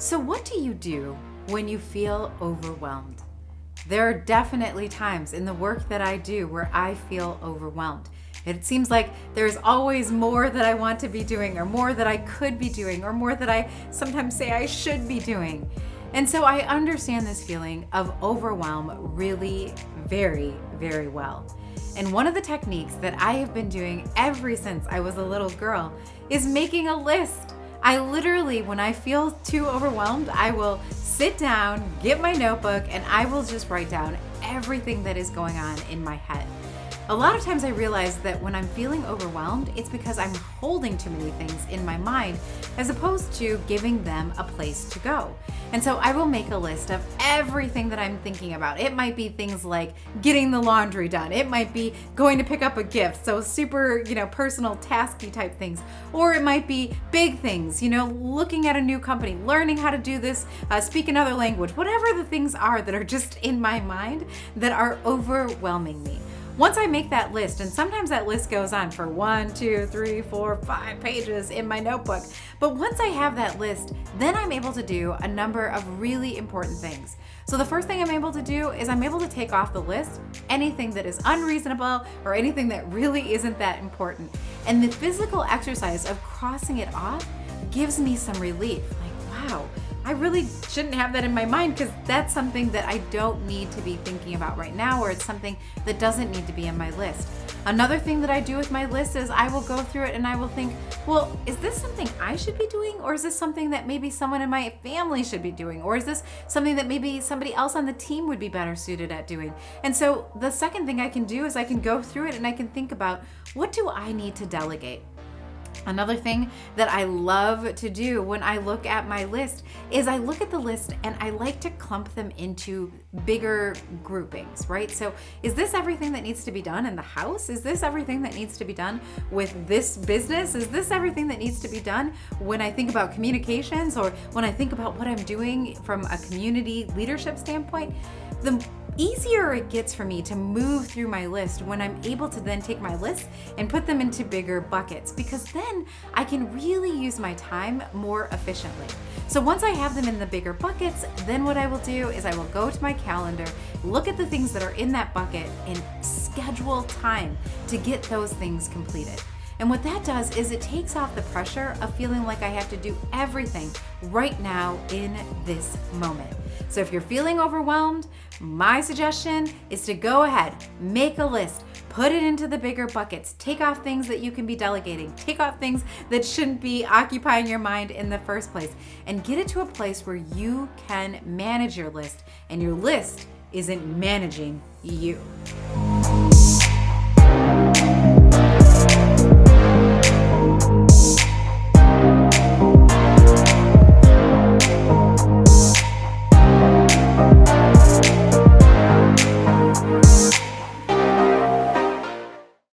So what do you do when you feel overwhelmed? There are definitely times in the work that I do where I feel overwhelmed. It seems like there's always more that I want to be doing, or more that I could be doing, or more that I sometimes say I should be doing. And so I understand this feeling of overwhelm really very, very well. And one of the techniques that I have been doing ever since I was a little girl is making a list. I literally, when I feel too overwhelmed, I will sit down, get my notebook, and I will just write down everything that is going on in my head. A lot of times I realize that when I'm feeling overwhelmed, it's because I'm holding too many things in my mind as opposed to giving them a place to go. And so I will make a list of everything that I'm thinking about. It might be things like getting the laundry done. It might be going to pick up a gift. So super, personal, tasky type things. Or it might be big things, looking at a new company, learning how to do this, speak another language, whatever the things are that are just in my mind that are overwhelming me. Once I make that list, and sometimes that list goes on for 1, 2, 3, 4, 5 pages in my notebook, but once I have that list, then I'm able to do a number of really important things. So the first thing I'm able to do is I'm able to take off the list anything that is unreasonable or anything that really isn't that important. And the physical exercise of crossing it off gives me some relief. Like, wow, I really shouldn't have that in my mind because that's something that I don't need to be thinking about right now, or it's something that doesn't need to be in my list. Another thing that I do with my list is I will go through it and I will think, well, is this something I should be doing? Or is this something that maybe someone in my family should be doing? Or is this something that maybe somebody else on the team would be better suited at doing? And so the second thing I can do is I can go through it and I can think about, what do I need to delegate? Another thing that I love to do when I look at my list is I look at the list and I like to clump them into bigger groupings, right? So is this everything that needs to be done in the house? Is this everything that needs to be done with this business? Is this everything that needs to be done when I think about communications, or when I think about what I'm doing from a community leadership standpoint? The easier it gets for me to move through my list when I'm able to then take my list and put them into bigger buckets, because then I can really use my time more efficiently. So once I have them in the bigger buckets, then what I will do is I will go to my calendar, look at the things that are in that bucket, and schedule time to get those things completed. And what that does is it takes off the pressure of feeling like I have to do everything right now in this moment. So if you're feeling overwhelmed, my suggestion is to go ahead, make a list, put it into the bigger buckets, take off things that you can be delegating, take off things that shouldn't be occupying your mind in the first place, and get it to a place where you can manage your list and your list isn't managing you.